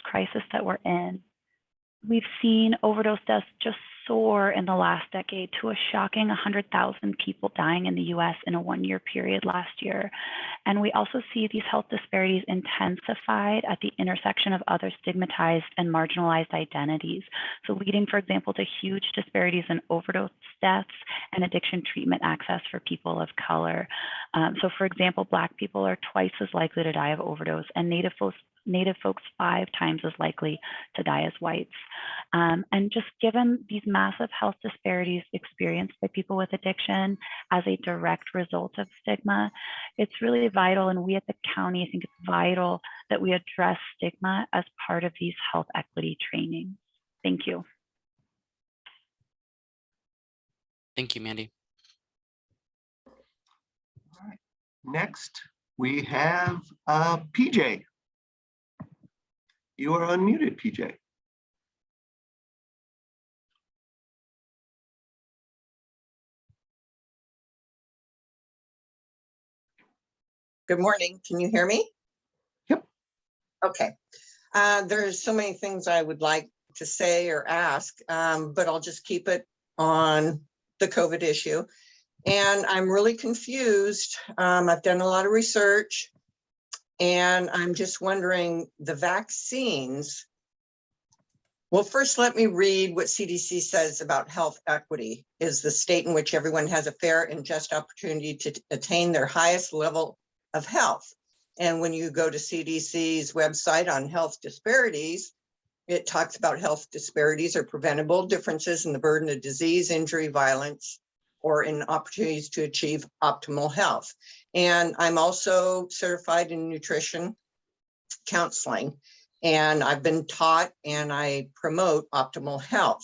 crisis that we're in. We've seen overdose deaths just soar in the last decade to a shocking 100,000 people dying in the US in a one-year period last year. And we also see these health disparities intensified at the intersection of other stigmatized and marginalized identities. So leading, for example, to huge disparities in overdose deaths and addiction treatment access for people of color. So for example, Black people are twice as likely to die of overdose, and Native folks 5 times as likely to die as whites. And just given these massive health disparities experienced by people with addiction as a direct result of stigma, it's really vital, and we at the county, I think it's vital that we address stigma as part of these health equity trainings. Thank you. Thank you, Mandy. All right. Next, we have PJ. You are unmuted, PJ. Good morning. Can you hear me? Yep. Okay. There's so many things I would like to say or ask, but I'll just keep it on the COVID issue. And I'm really confused. I've done a lot of research, and I'm just wondering, the vaccines. Well, first, let me read what CDC says about health equity: is the state in which everyone has a fair and just opportunity to attain their highest level of health. And when you go to CDC's website on health disparities, it talks about health disparities are preventable differences in the burden of disease, injury, violence, or in opportunities to achieve optimal health. And I'm also certified in nutrition counseling, and I've been taught and I promote optimal health.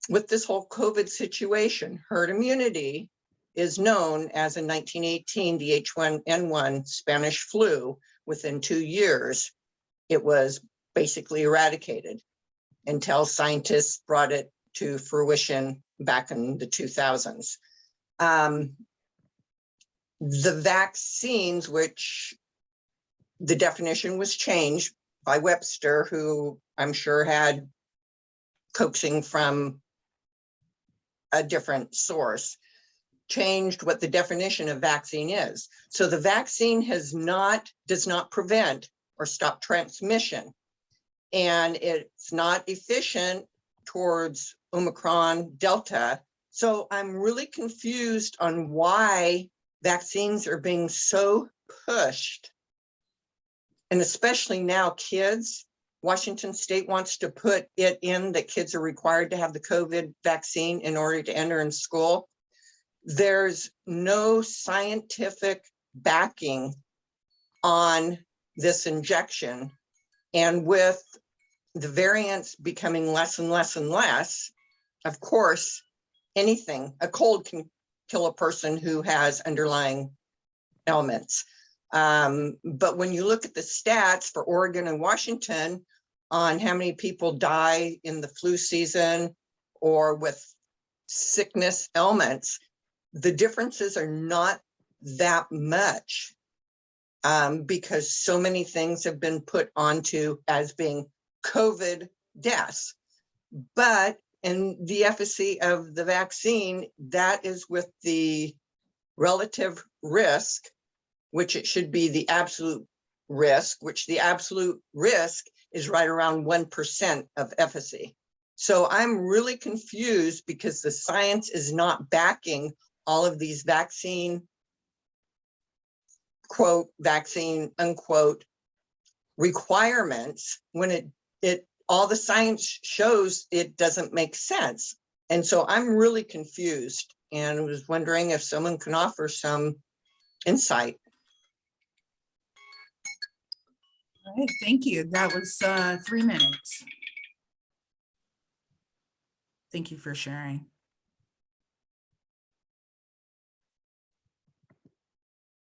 With this whole COVID situation, herd immunity is known as in 1918, the H1N1 Spanish flu. Within 2 years, it was basically eradicated until scientists brought it to fruition back in the 2000s. The vaccines, which the definition was changed by Webster, who I'm sure had coaxing from a different source, changed what the definition of vaccine is. So the vaccine does not prevent or stop transmission, and it's not efficient towards Omicron, Delta. So I'm really confused on why vaccines are being so pushed. And especially now, kids, Washington State wants to put it in that kids are required to have the COVID vaccine in order to enter in school. There's no scientific backing on this injection. And with the variants becoming less and less and less, of course, a cold can kill a person who has underlying ailments. But when you look at the stats for Oregon and Washington on how many people die in the flu season or with sickness ailments, the differences are not that much, because so many things have been put onto as being COVID deaths. But in the efficacy of the vaccine, that is with the relative risk, which it should be the absolute risk, which the absolute risk is right around 1% of efficacy. So I'm really confused because the science is not backing all of these vaccine, quote, vaccine, unquote, requirements when all the science shows it doesn't make sense. And so I'm really confused and was wondering if someone can offer some insight. All right, thank you. That was 3 minutes. Thank you for sharing.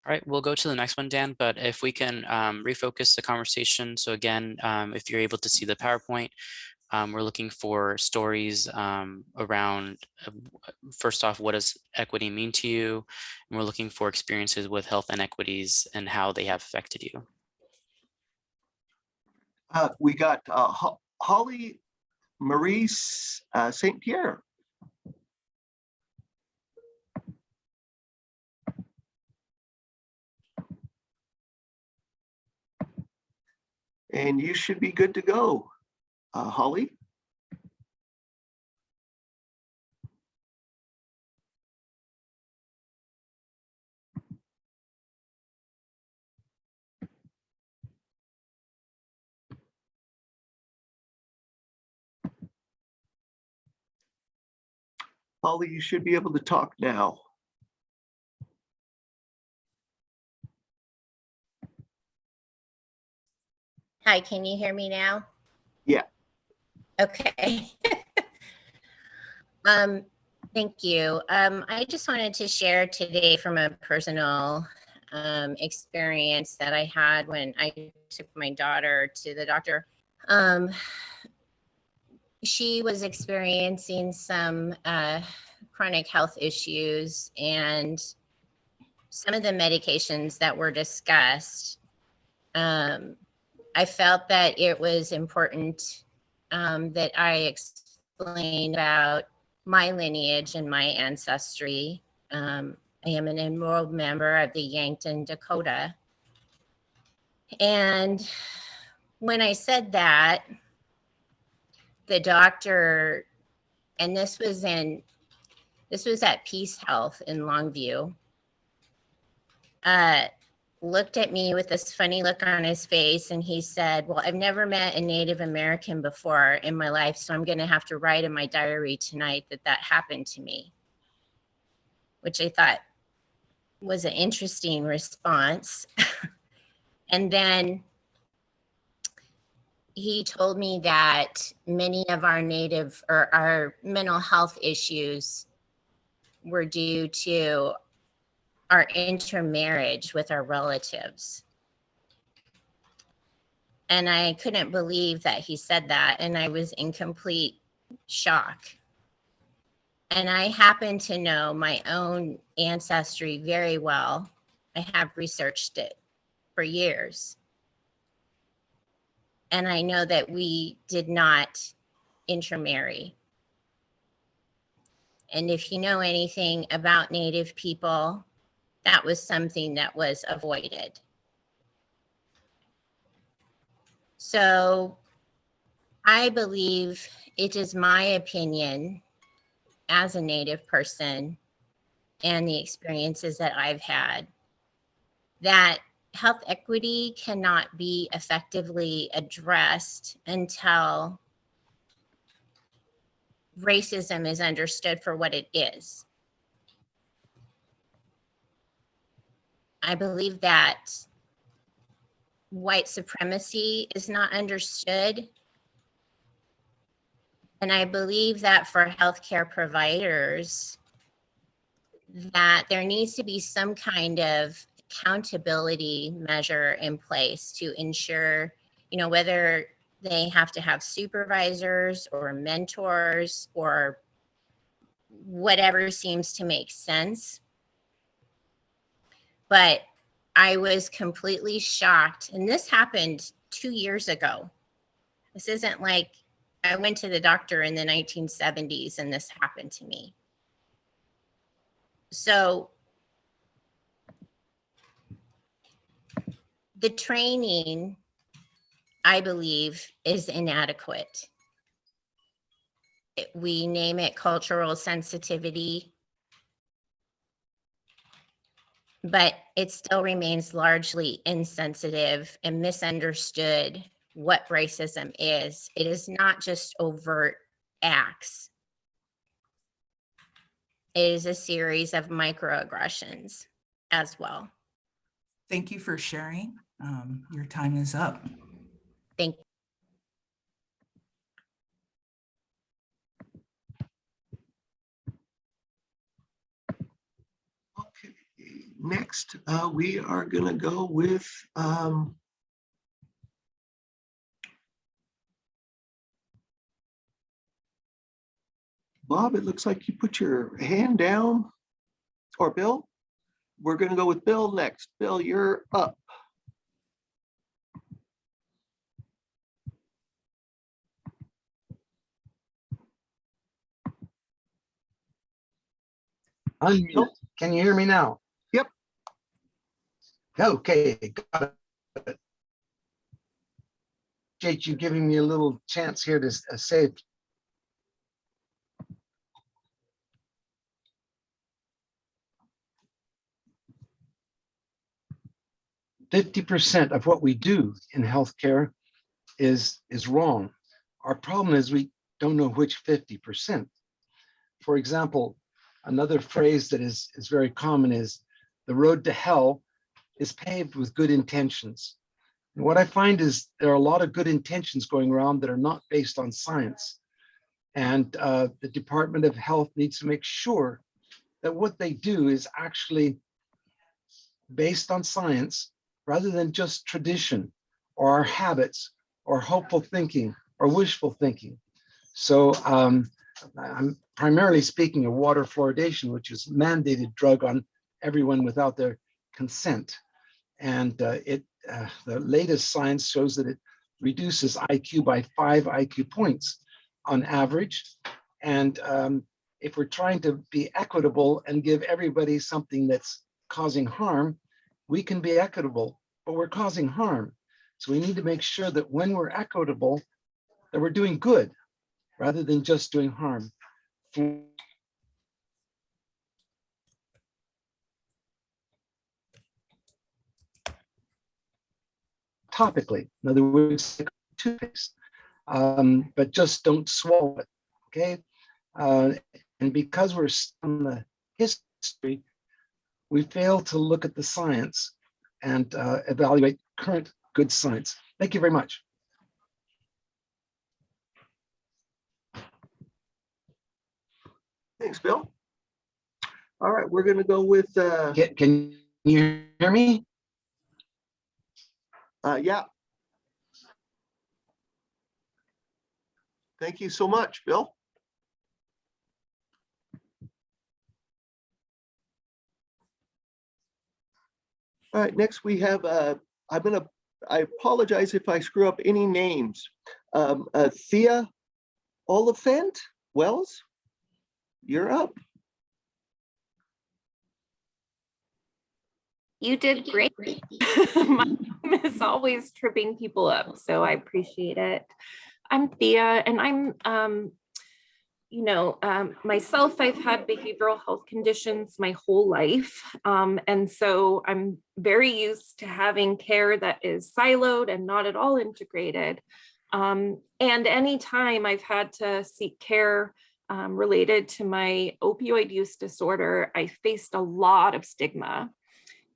All right, we'll go to the next one, Dan, but if we can refocus the conversation. So again, if you're able to see the PowerPoint, we're looking for stories around, first off, what does equity mean to you? And we're looking for experiences with health inequities and how they have affected you. We got Holly Maurice St. Pierre. And you should be good to go, Holly. Holly, you should be able to talk now. Hi, can you hear me now? Yeah. Okay. Thank you. I just wanted to share today from a personal experience that I had when I took my daughter to the doctor. She was experiencing some chronic health issues, and some of the medications that were discussed, I felt that it was important that I explain about my lineage and my ancestry. I am an enrolled member of the Yankton Dakota. And when I said that, the doctor, and this was at Peace Health in Longview, looked at me with this funny look on his face, and he said, well, I've never met a Native American before in my life, so I'm going to have to write in my diary tonight that happened to me, which I thought was an interesting response. And then he told me that many of our native or our mental health issues were due to our intermarriage with our relatives. And I couldn't believe that he said that, and I was in complete shock. And I happen to know my own ancestry very well. I have researched it for years. And I know that we did not intermarry. And if you know anything about Native people, that was something that was avoided. So I believe it is my opinion as a Native person and the experiences that I've had that health equity cannot be effectively addressed until racism is understood for what it is. I believe that white supremacy is not understood. And I believe that for healthcare providers, that there needs to be some kind of accountability measure in place to ensure, whether they have to have supervisors or mentors or whatever seems to make sense. But I was completely shocked. And this happened 2 years ago. This isn't like I went to the doctor in the 1970s and this happened to me. So the training, I believe, is inadequate. We name it cultural sensitivity, but it still remains largely insensitive and misunderstood what racism is. It is not just overt acts. It is a series of microaggressions as well. Thank you for sharing. Your time is up. Thank you. Okay, next we are going to go with Bob. It looks like you put your hand down, or Bill. We're going to go with Bill next. Bill, you're up. Unmute. Can you hear me now? Yep. Okay, got it. Appreciate you giving me a little chance here to say it. "50% of what we do in healthcare is wrong. Our problem is we don't know which 50%. For example, another phrase that is very common is the road to hell is paved with good intentions. And what I find is there are a lot of good intentions going around that are not based on science. And the Department of Health needs to make sure that what they do is actually based on science rather than just tradition or our habits or hopeful thinking or wishful thinking. So I'm primarily speaking of water fluoridation, which is a mandated drug on everyone without their consent. And the latest science shows that it reduces IQ by 5 IQ points on average. And if we're trying to be equitable and give everybody something that's causing harm, we can be equitable, but we're causing harm. So we need to make sure that when we're equitable, that we're doing good rather than just doing harm. Topically, in other words, like toothpaste, but just don't swallow it, okay? And because we're on the history, we fail to look at the science and evaluate current good science. Thank you very much. Thanks, Bill. All right, we're gonna go with, Can you hear me? yeah. Thank you so much, Bill. All right, next we have, I apologize if I screw up any names. Thea Oliphant Wells, you're up. You did great. My name is always tripping people up, so I appreciate it. I'm Thea, and I'm, myself, I've had behavioral health conditions my whole life. And so I'm very used to having care that is siloed and not at all integrated. And anytime I've had to seek care related to my opioid use disorder, I faced a lot of stigma.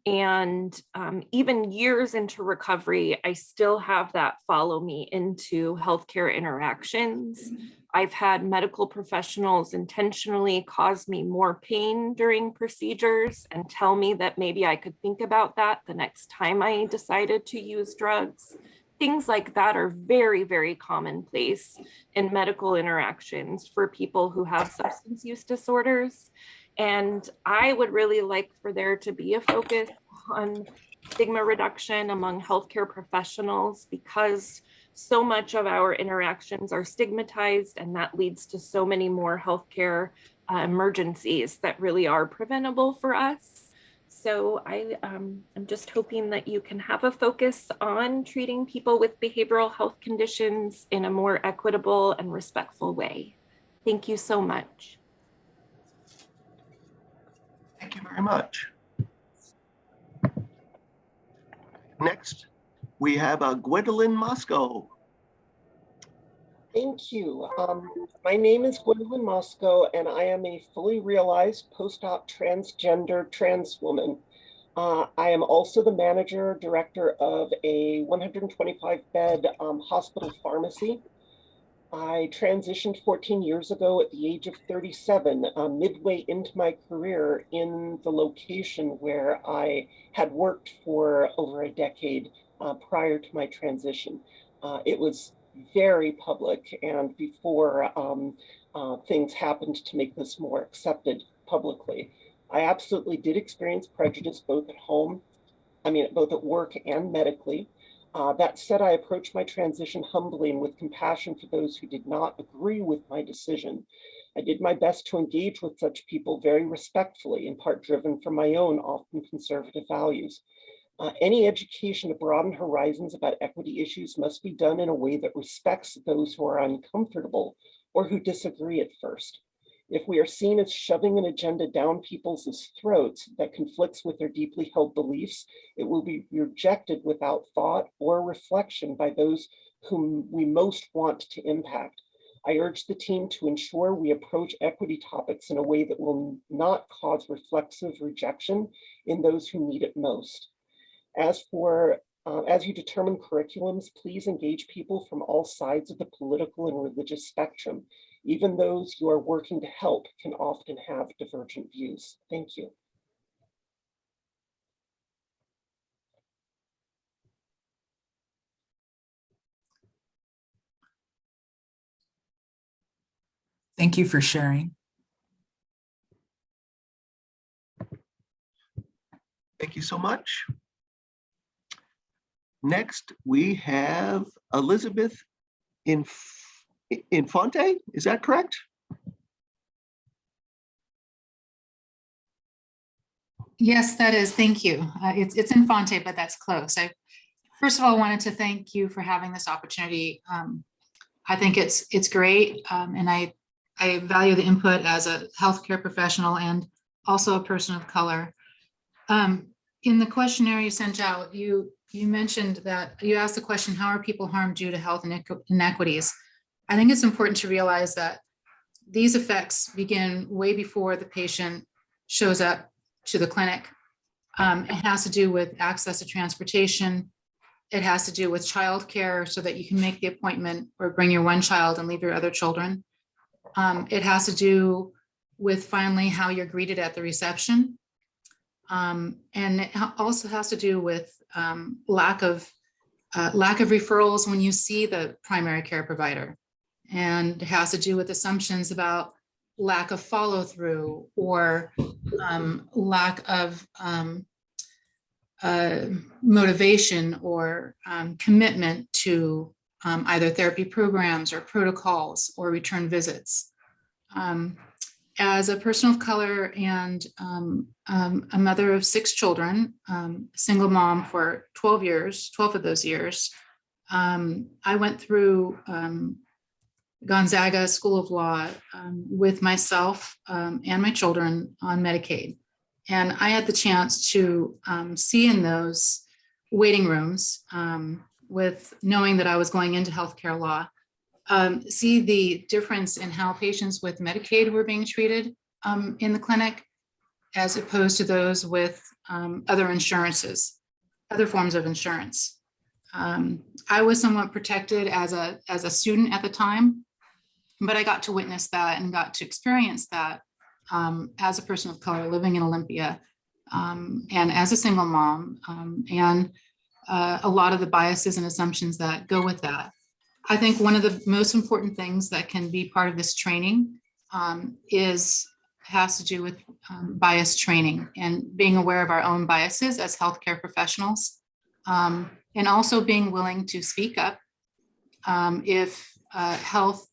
And even years into recovery, I still have that follow me into healthcare interactions. I've had medical professionals intentionally cause me more pain during procedures and tell me that maybe I could think about that the next time I decided to use drugs. Things like that are very, very commonplace in medical interactions for people who have substance use disorders. And I would really like for there to be a focus on stigma reduction among healthcare professionals, because so much of our interactions are stigmatized, and that leads to so many more healthcare emergencies that really are preventable for us. So I'm just hoping that you can have a focus on treating people with behavioral health conditions in a more equitable and respectful way. Thank you so much. Thank you very much. Next, we have Gwendolyn Moscow. Thank you. My name is Gwendolyn Moscow, and I am a fully realized post-op transgender trans woman. I am also the manager director of a 125-bed hospital pharmacy. I transitioned 14 years ago at the age of 37, midway into my career in the location where I had worked for over a decade prior to my transition. It was very public, and before things happened to make this more accepted publicly. I absolutely did experience prejudice both at work and medically. That said, I approached my transition humbly and with compassion for those who did not agree with my decision. I did my best to engage with such people very respectfully, in part driven from my own often conservative values. Any education to broaden horizons about equity issues must be done in a way that respects those who are uncomfortable or who disagree at first. If we are seen as shoving an agenda down people's throats that conflicts with their deeply held beliefs, it will be rejected without thought or reflection by those whom we most want to impact. I urge the team to ensure we approach equity topics in a way that will not cause reflexive rejection in those who need it most. As you determine curriculums, please engage people from all sides of the political and religious spectrum. Even those you are working to help can often have divergent views. Thank you. Thank you for sharing. Thank you so much. Next, we have Elizabeth Infante. Is that correct? Yes, that is. Thank you. It's Infante, but that's close. I first of all wanted to thank you for having this opportunity. I think it's great, and I value the input as a healthcare professional and also a person of color. In the questionnaire you sent out, you mentioned that you asked the question, how are people harmed due to health inequities? I think it's important to realize that these effects begin way before the patient shows up to the clinic. It has to do with access to transportation. It has to do with childcare so that you can make the appointment or bring your one child and leave your other children. It has to do with finally how you're greeted at the reception. And it also has to do with lack of referrals when you see the primary care provider. And it has to do with assumptions about lack of follow through or lack of motivation or commitment to either therapy programs or protocols or return visits. As a person of color and a mother of 6 children, single mom for 12 of those years, I went through Gonzaga School of Law with myself and my children on Medicaid. And I had the chance to see in those waiting rooms with knowing that I was going into healthcare law, see the difference in how patients with Medicaid were being treated in the clinic, as opposed to those with other insurances, other forms of insurance. I was somewhat protected as a student at the time, but I got to witness that and got to experience that as a person of color living in Olympia and as a single mom and a lot of the biases and assumptions that go with that. I think one of the most important things that can be part of this training has to do with bias training and being aware of our own biases as healthcare professionals, and also being willing to speak up if health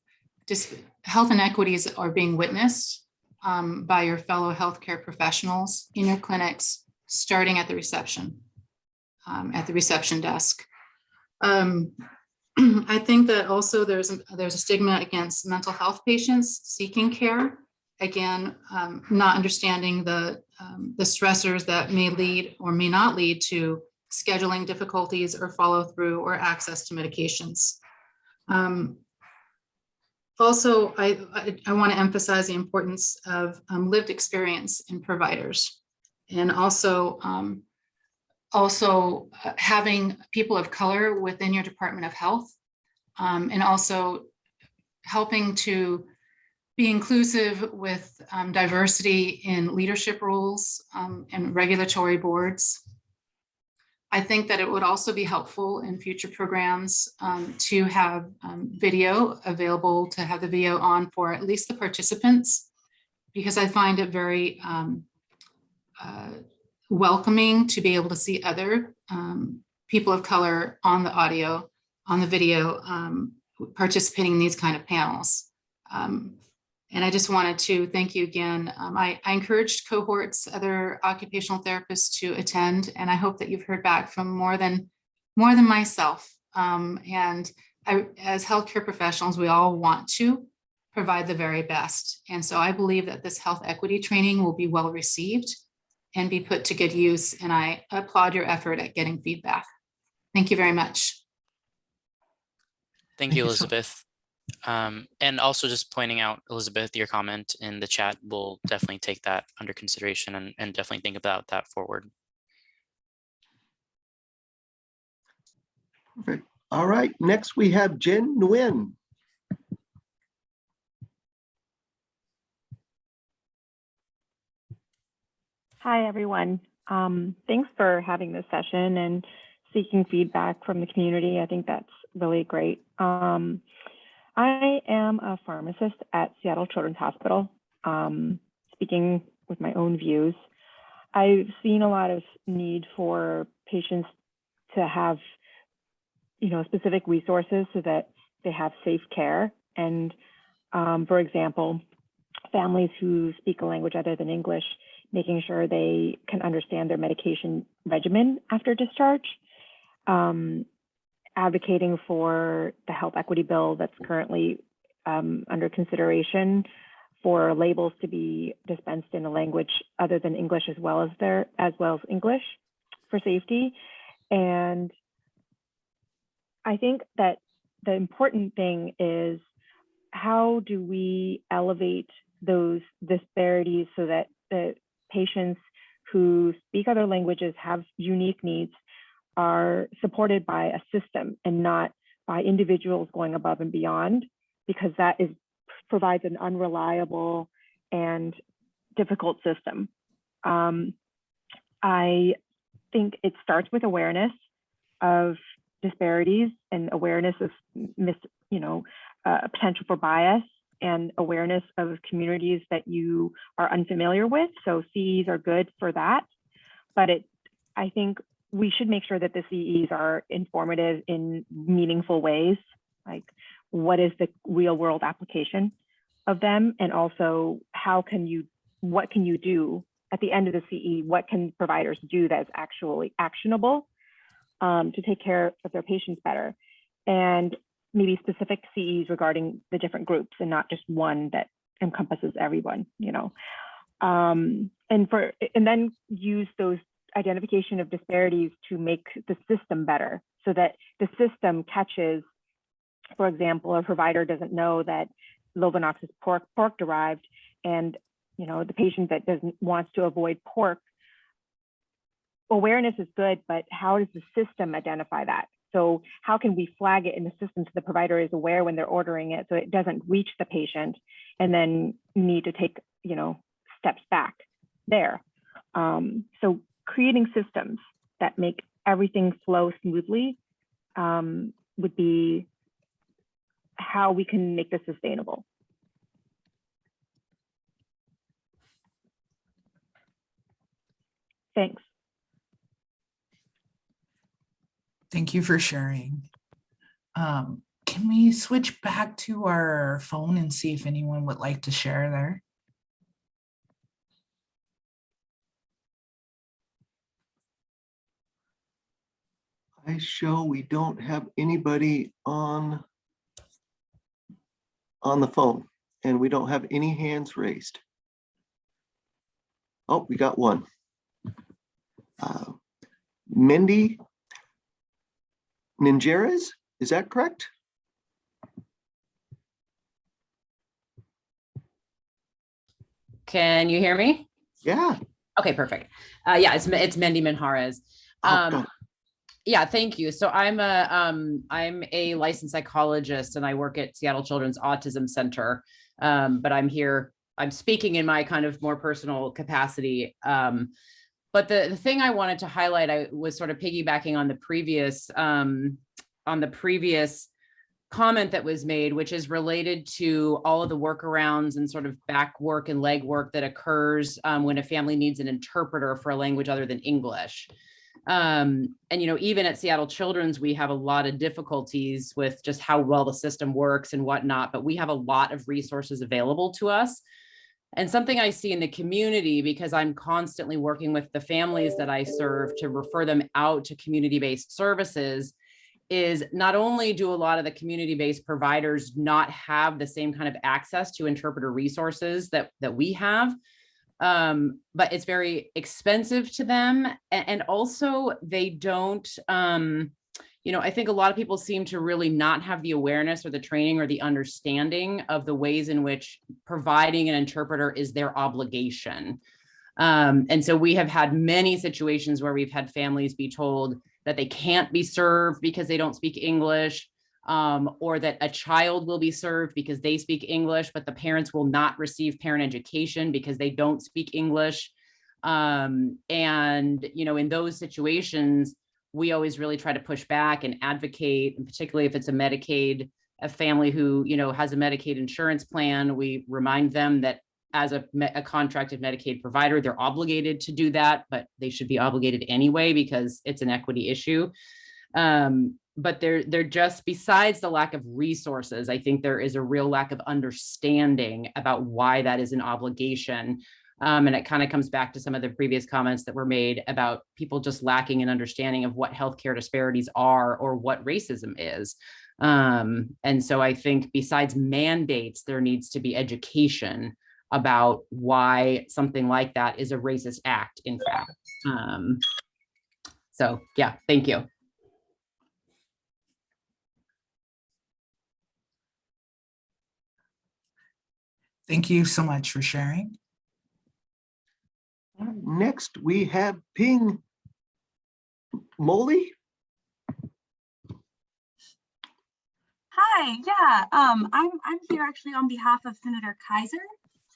inequities are being witnessed by your fellow healthcare professionals in your clinics, starting at the reception desk. I think that also there's a stigma against mental health patients seeking care. Again, not understanding the stressors that may lead or may not lead to scheduling difficulties or follow through or access to medications. Also, I want to emphasize the importance of lived experience in providers, and also having people of color within your Department of Health, and also helping to be inclusive with diversity in leadership roles and regulatory boards. I think that it would also be helpful in future programs to have video available, to have the video on for at least the participants, because I find it very welcoming to be able to see other people of color on the audio, on the video, participating in these kind of panels. And I just wanted to thank you again. I encouraged cohorts, other occupational therapists to attend, and I hope that you've heard back from more than myself. As healthcare professionals, we all want to provide the very best. And so I believe that this health equity training will be well received and be put to good use. And I applaud your effort at getting feedback. Thank you very much. Thank you, Elizabeth. And also just pointing out, Elizabeth, your comment in the chat, we'll definitely take that under consideration and definitely think about that forward. Perfect. All right, next we have Jen Nguyen. Hi, everyone. Thanks for having this session and seeking feedback from the community. I think that's really great. I am a pharmacist at Seattle Children's Hospital. Speaking with my own views, I've seen a lot of need for patients to have, specific resources so that they have safe care. And for example, families who speak a language other than English, making sure they can understand their medication regimen after discharge. Advocating for the health equity bill that's currently under consideration for labels to be dispensed in a language other than English as well as English for safety. And I think that the important thing is, how do we elevate those disparities so that the patients who speak other languages, have unique needs, are supported by a system and not by individuals going above and beyond, because that provides an unreliable and difficult system. I think it starts with awareness of disparities and awareness of potential for bias, and awareness of communities that you are unfamiliar with. So CEs are good for that, but I think we should make sure that the CEs are informative in meaningful ways, like what is the real world application of them, and also what can you do at the end of the CE? What can providers do that is actually actionable to take care of their patients better? And maybe specific CEs regarding the different groups and not just one that encompasses everyone, and then use those identification of disparities to make the system better, so that the system catches, for example, a provider doesn't know that Lovenox is pork derived, and the patient that wants to avoid pork. Awareness is good, but how does the system identify that? So how can we flag it in the system so the provider is aware when they're ordering it, so it doesn't reach the patient and then need to take steps back there. So creating systems that make everything flow smoothly would be how we can make this sustainable. Thanks. Thank you for sharing. Can we switch back to our phone and see if anyone would like to share there? I show we don't have anybody on the phone, and we don't have any hands raised. Oh, we got one. Mindy Ninjares, is that correct? Can you hear me? Yeah. Okay, perfect. Yeah, it's Mendy Minjares. Yeah, thank you. So I'm a licensed psychologist and I work at Seattle Children's Autism Center. But I'm speaking in my kind of more personal capacity. But the thing I wanted to highlight, I was sort of piggybacking on the previous comment that was made, which is related to all of the workarounds and sort of back work and leg work that occurs when a family needs an interpreter for a language other than English. And, you know, even at Seattle Children's, we have a lot of difficulties with just how well the system works and whatnot, but we have a lot of resources available to us. And something I see in the community, because I'm constantly working with the families that I serve to refer them out to community-based services, is not only do a lot of the community-based providers not have the same kind of access to interpreter resources that we have, but it's very expensive to them. And also they don't, you know, I think a lot of people seem to really not have the awareness or the training or the understanding of the ways in which providing an interpreter is their obligation. And so we have had many situations where we've had families be told that they can't be served because they don't speak English, or that a child will be served because they speak English, but the parents will not receive parent education because they don't speak English. And, you know, in those situations, we always really try to push back and advocate, and particularly if it's a family who, you know, has a Medicaid insurance plan, we remind them that as a contracted Medicaid provider, they're obligated to do that, but they should be obligated anyway because it's an equity issue. But they're just, besides the lack of resources, I think there is a real lack of understanding about why that is an obligation. And it kind of comes back to some of the previous comments that were made about people just lacking an understanding of what healthcare disparities are or what racism is. And so I think besides mandates, there needs to be education about why something like that is a racist act, in fact. So yeah, thank you. Thank you so much for sharing. Next, we have Ping Molly. Hi, yeah, I'm here actually on behalf of Senator Kaiser.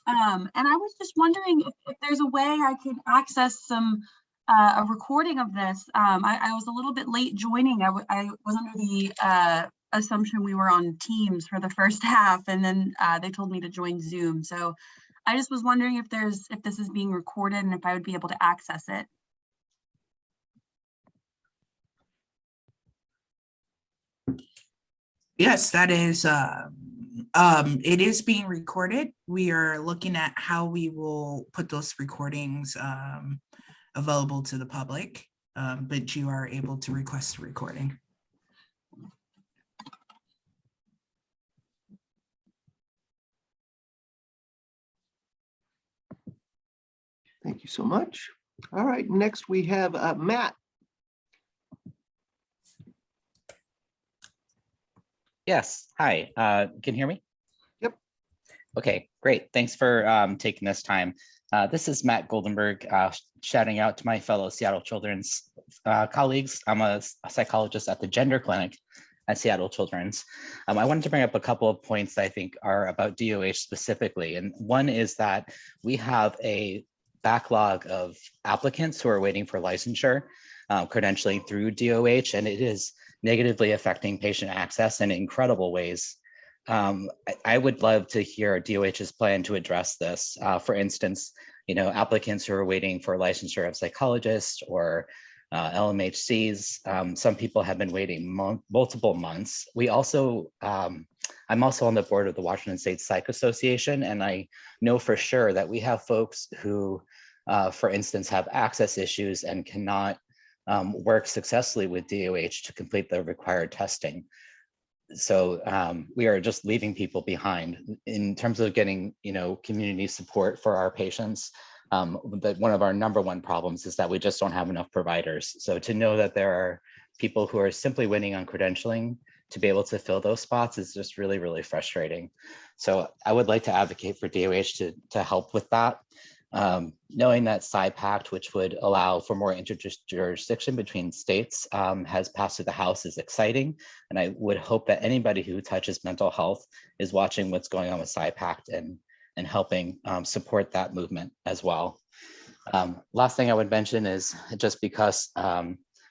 And I was just wondering if there's a way I could access a recording of this. I was a little bit late joining. I was under the assumption we were on Teams for the first half, and then they told me to join Zoom. So I just was wondering if this is being recorded and if I would be able to access it. Yes, that is, it is being recorded. We are looking at how we will put those recordings available to the public, but you are able to request a recording. Thank you so much. All right, next we have Matt. Yes, hi, can you hear me? Yep. Okay, great. Thanks for taking this time. This is Matt Goldenberg, shouting out to my fellow Seattle Children's colleagues. I'm a psychologist at the Gender Clinic at Seattle Children's. I wanted to bring up a couple of points that I think are about DOH specifically. And one is that we have a backlog of applicants who are waiting for licensure, credentialing through DOH, and it is negatively affecting patient access in incredible ways. I would love to hear DOH's plan to address this. For instance, you know, applicants who are waiting for licensure of psychologists or LMHCs. Some people have been waiting multiple months. We also, I'm also on the board of the Washington State Psych Association, and I know for sure that we have folks who, for instance, have access issues and cannot work successfully with DOH to complete the required testing. So we are just leaving people behind in terms of getting, you know, community support for our patients. But one of our #1 problems is that we just don't have enough providers. So to know that there are people who are simply waiting on credentialing to be able to fill those spots is just really, really frustrating. So I would like to advocate for DOH to help with that. Knowing that PsyPact, which would allow for more interjurisdiction between states, has passed through the House is exciting. And I would hope that anybody who touches mental health is watching what's going on with PsyPact and helping support that movement as well. Last thing I would mention is just because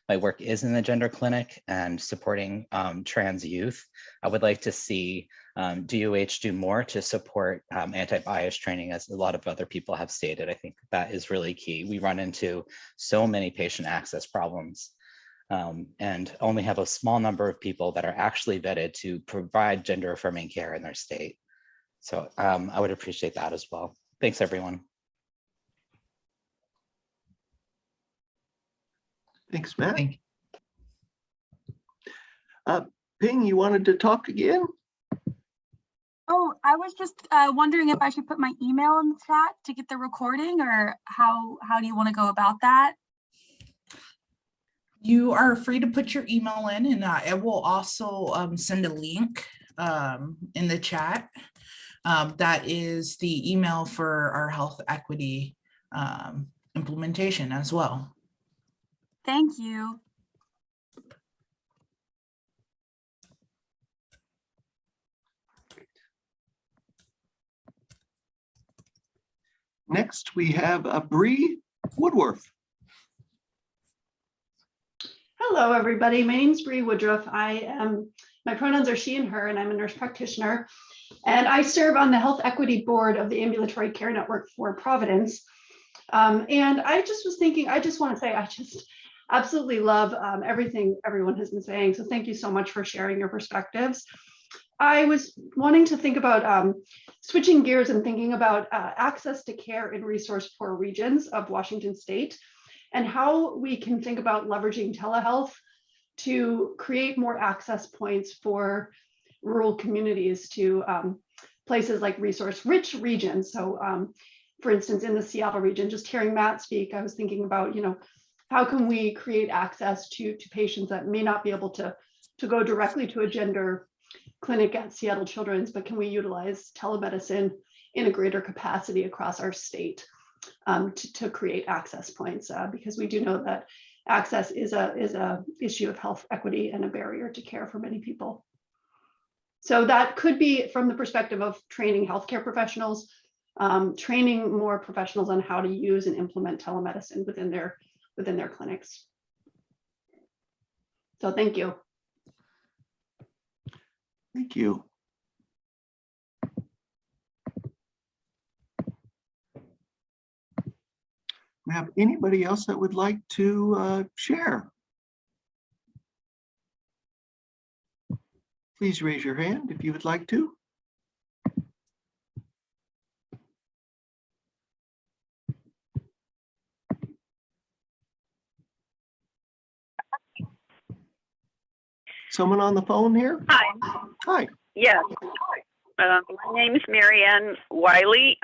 my work is in the gender clinic and supporting trans youth. I would like to see DOH do more to support anti-bias training, as a lot of other people have stated. I think that is really key. We run into so many patient access problems and only have a small number of people that are actually vetted to provide gender affirming care in their state. So I would appreciate that as well. Thanks, everyone. Thanks, Matt. Thank Ping, you wanted to talk again? Oh, I was just wondering if I should put my email in the chat to get the recording, or how do you want to go about that? You are free to put your email in, and I will also send a link in the chat. That is the email for our health equity implementation as well. Thank you. Next, we have Bree Woodworth. Hello, everybody. My name is Bree Woodruff. My pronouns are she and her, and I'm a nurse practitioner. And I serve on the Health Equity Board of the Ambulatory Care Network for Providence. And I just was thinking, I just want to say, I just absolutely love everything everyone has been saying. So thank you so much for sharing your perspectives. I was wanting to think about switching gears and thinking about access to care in resource poor regions of Washington State, and how we can think about leveraging telehealth to create more access points for rural communities to places like resource-rich regions. So for instance, in the Seattle region, just hearing Matt speak, I was thinking about, how can we create access to patients that may not be able to go directly to a gender clinic at Seattle Children's, but can we utilize telemedicine in a greater capacity across our state to create access points, because we do know that access is a issue of health equity and a barrier to care for many people. So that could be from the perspective of training healthcare professionals, training more professionals on how to use and implement telemedicine within their clinics. So thank you. Thank you. We have anybody else that would like to share? Please raise your hand if you would like to. Someone on the phone here? Hi. Hi. Yes. My name is Marianne Wiley.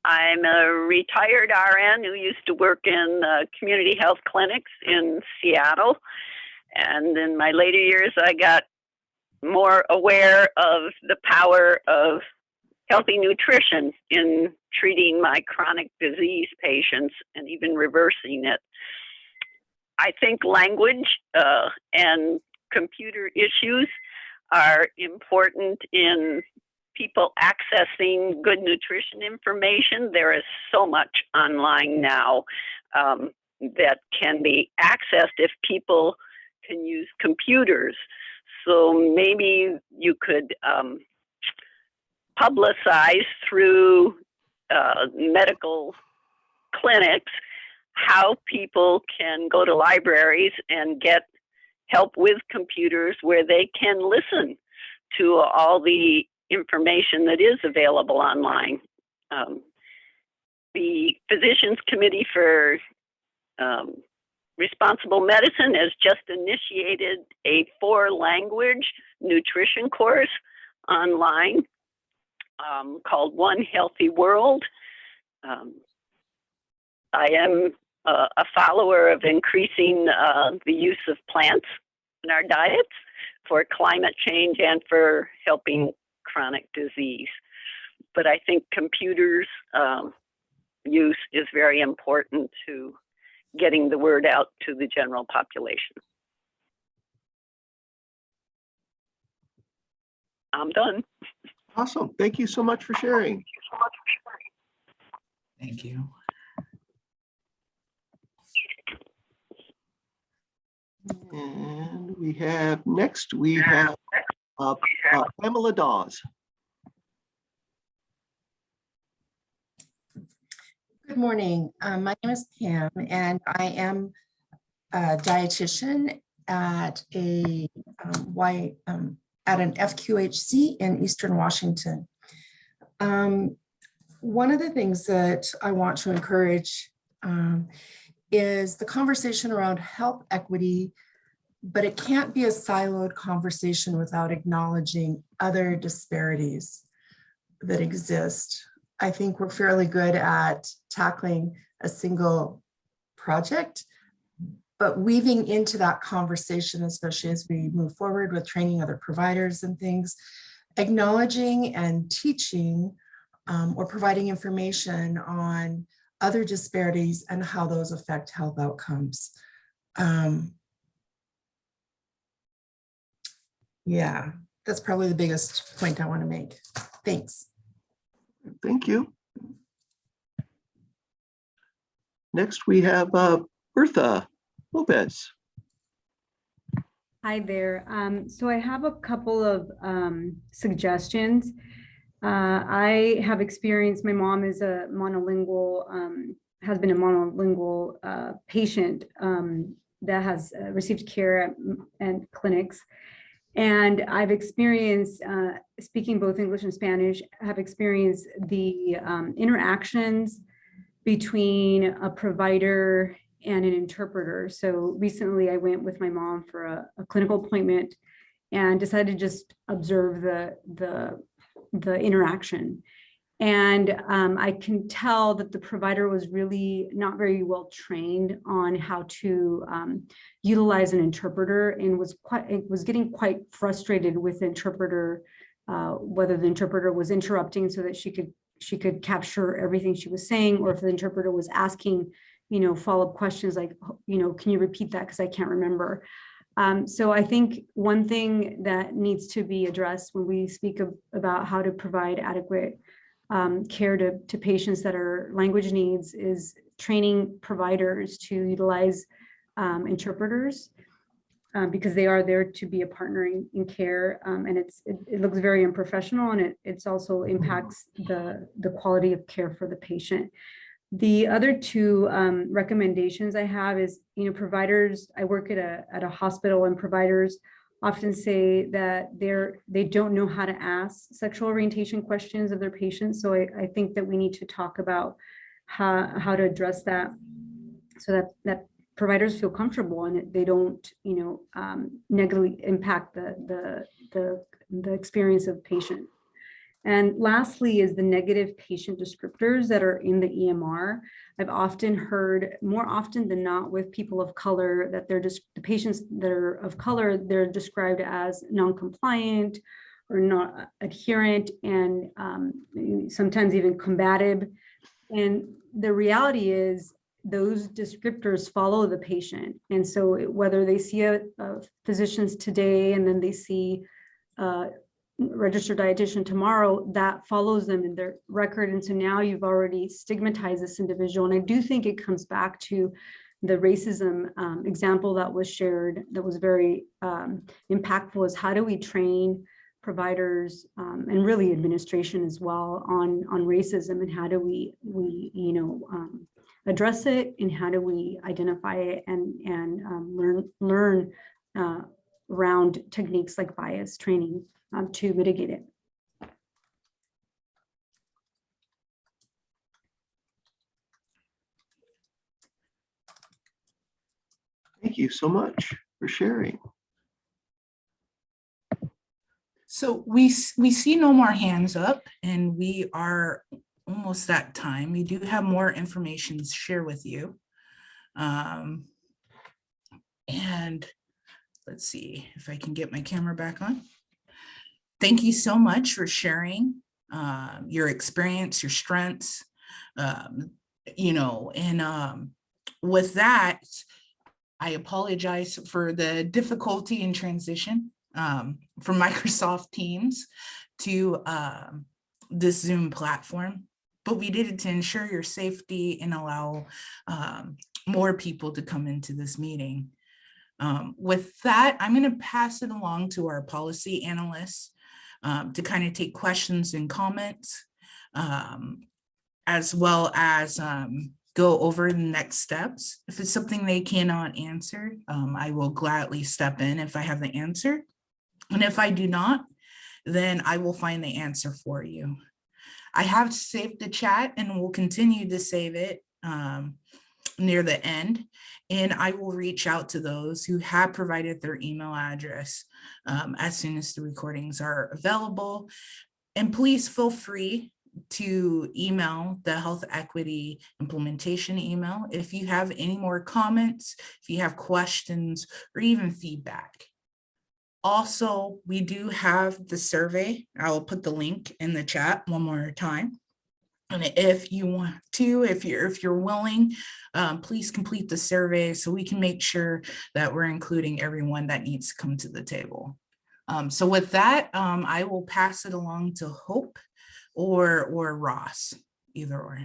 I'm a retired RN who used to work in community health clinics in Seattle. And in my later years, I got more aware of the power of healthy nutrition in treating my chronic disease patients and even reversing it. I think language and computer issues are important in people accessing good nutrition information. There is so much online now that can be accessed if people can use computers. So maybe you could publicize through medical clinics how people can go to libraries and get help with computers where they can listen to all the information that is available online. The Physicians Committee for Responsible Medicine has just initiated a 4-language nutrition course online called One Healthy World. I am a follower of increasing the use of plants in our diets for climate change and for helping chronic disease. But I think computers use is very important to getting the word out to the general population. I'm done. Awesome. Thank you so much for sharing. Thank you. And we have Pamela Dawes. Good morning. My name is Pam, and I am a dietitian at an FQHC in Eastern Washington. One of the things that I want to encourage is the conversation around health equity, but it can't be a siloed conversation without acknowledging other disparities that exist. I think we're fairly good at tackling a single project, but weaving into that conversation, especially as we move forward with training other providers and things, acknowledging and teaching or providing information on other disparities and how those affect health outcomes. Yeah, that's probably the biggest point I want to make. Thanks. Thank you. Next, we have Bertha Lopez. Hi there. So I have a couple of suggestions. I have experience, my mom is a monolingual, has been a monolingual patient that has received care at clinics. And I've experienced, speaking both English and Spanish, have experienced the interactions between a provider and an interpreter. So recently I went with my mom for a clinical appointment and decided to just observe the interaction. And I can tell that the provider was really not very well trained on how to utilize an interpreter, and was getting quite frustrated with the interpreter, whether the interpreter was interrupting so that she could capture everything she was saying, or if the interpreter was asking, follow-up questions like, can you repeat that because I can't remember. So I think one thing that needs to be addressed when we speak about how to provide adequate care to patients that are language needs is training providers to utilize interpreters, because they are there to be a partner in care, and it looks very unprofessional, and it's also impacts the quality of care for the patient. The other two recommendations I have is, providers, I work at a hospital, and providers often say that they don't know how to ask sexual orientation questions of their patients. So I think that we need to talk about how to address that, so that providers feel comfortable and they don't, negatively impact the experience of patient. And lastly is the negative patient descriptors that are in the EMR. I've often heard, more often than not, with people of color, that they're just the patients that are of color, they're described as non-compliant or not adherent, and sometimes even combative. And the reality is those descriptors follow the patient. And so whether they see a physicians today and then they see registered dietitian tomorrow, that follows them in their record. And so now you've already stigmatized this individual. And I do think it comes back to the racism example that was shared that was very impactful, is how do we train providers and really administration as well on racism, and how do we address it, and how do we identify it and learn around techniques like bias training to mitigate it. Thank you so much for sharing. So we see no more hands up, and we are almost at time. We do have more information to share with you. And let's see if I can get my camera back on. Thank you so much for sharing your experience, your strengths, and with that, I apologize for the difficulty in transition from Microsoft Teams to this Zoom platform, but we did it to ensure your safety and allow more people to come into this meeting. With that, I'm going to pass it along to our policy analysts to kind of take questions and comments, as well as go over the next steps. If it's something they cannot answer, I will gladly step in if I have the answer. And if I do not, then I will find the answer for you. I have saved the chat and will continue to save it near the end. And I will reach out to those who have provided their email address as soon as the recordings are available. And please feel free to email the health equity implementation email if you have any more comments, if you have questions, or even feedback. Also, we do have the survey. I will put the link in the chat one more time. And if you want to, if you're willing, please complete the survey so we can make sure that we're including everyone that needs to come to the table. So with that, I will pass it along to Hope or Ross, either or.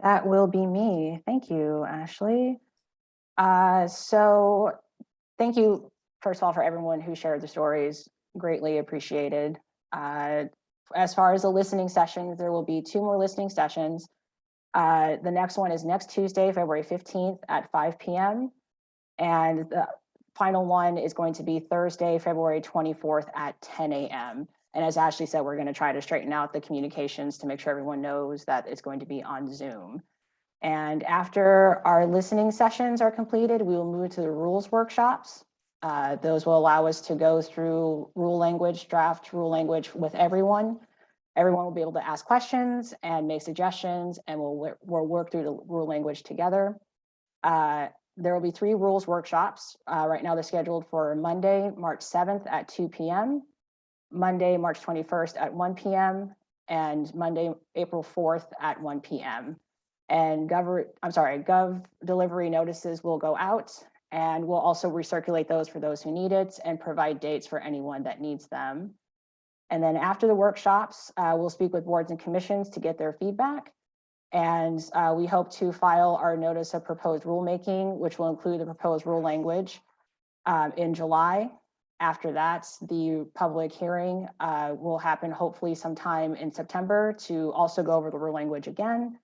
That will be me. Thank you, Ashley. So thank you, first of all, for everyone who shared the stories. Greatly appreciated. As far as the listening sessions, there will be 2 more listening sessions. The next one is next Tuesday, February 15th at 5 p.m. And the final one is going to be Thursday, February 24th at 10 a.m. And as Ashley said, we're going to try to straighten out the communications to make sure everyone knows that it's going to be on Zoom. And after our listening sessions are completed, we will move to the rules workshops. Those will allow us to go through rule language, draft rule language with everyone. Everyone will be able to ask questions and make suggestions, and we'll work through the rule language together. There will be 3 rules workshops. Right now they're scheduled for Monday, March 7th at 2 p.m., Monday, March 21st at 1 p.m., and Monday, April 4th at 1 p.m. And Gov delivery notices will go out, and we'll also recirculate those for those who need it and provide dates for anyone that needs them. And then after the workshops, we'll speak with boards and commissions to get their feedback. And we hope to file our notice of proposed rulemaking, which will include the proposed rule language in July. After that, the public hearing will happen hopefully sometime in September to also go over the rule language again.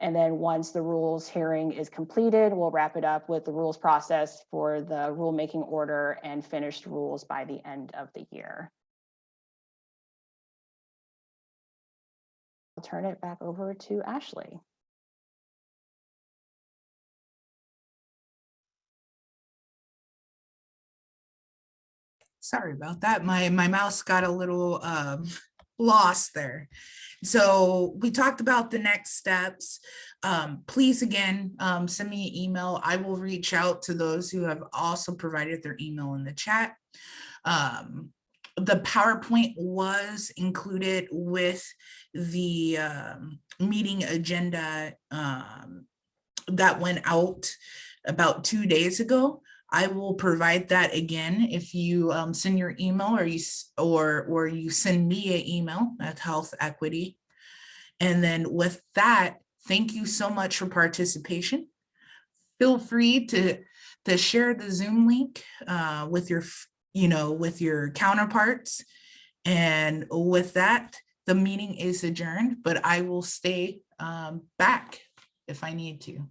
And then once the rules hearing is completed, we'll wrap it up with the rules process for the rulemaking order and finished rules by the end of the year. I'll turn it back over to Ashley. Sorry about that. My mouse got a little lost there. So we talked about the next steps. Please, again, send me an email. I will reach out to those who have also provided their email in the chat. The PowerPoint was included with the meeting agenda that went out about 2 days ago. I will provide that again if you send your email or you send me an email at Health Equity. And then with that, thank you so much for participation. Feel free to share the Zoom link with your counterparts. And with that, the meeting is adjourned, but I will stay back if I need to.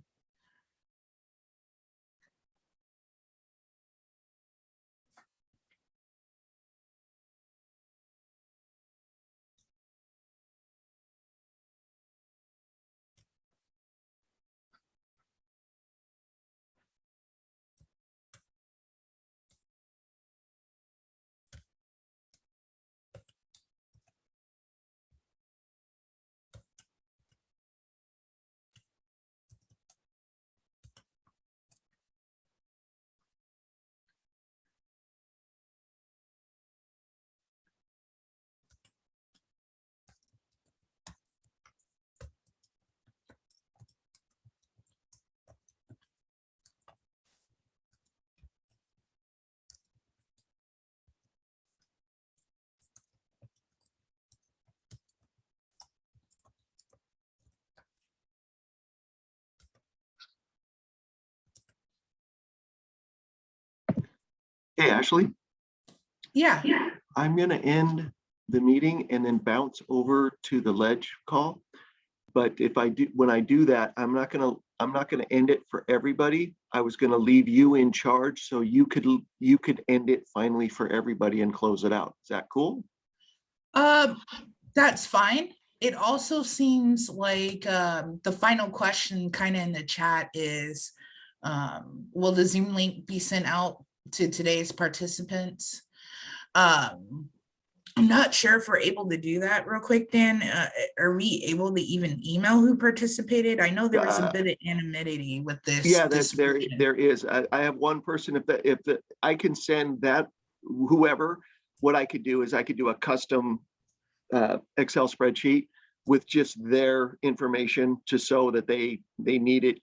Hey, Ashley, Yeah. I'm gonna end the meeting and then bounce over to the ledge call. But if I do, when I do that, I'm not gonna end it for everybody. I was gonna leave you in charge so you could end it finally for everybody and close it out. Is that cool? That's fine. It also seems like the final question kind of in the chat is, will the Zoom link be sent out to today's participants? I'm not sure if we're able to do that real quick, Dan. Are we able to even email who participated? I know there was a bit of anonymity with this. Yeah, there is. I have one person, if I can send that, whoever, what I could do is I could do a custom Excel spreadsheet with just their information, just so that they need it,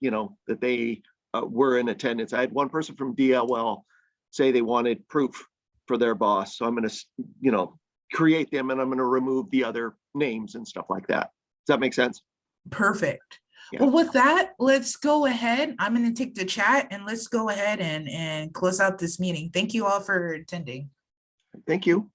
that they were in attendance. I had one person from DLL say they wanted proof for their boss. So I'm going to, create them, and I'm going to remove the other names and stuff like that. Does that make sense? Perfect. Yeah. Well, with that, let's go ahead. I'm going to take the chat and let's go ahead and close out this meeting. Thank you all for attending. Thank you.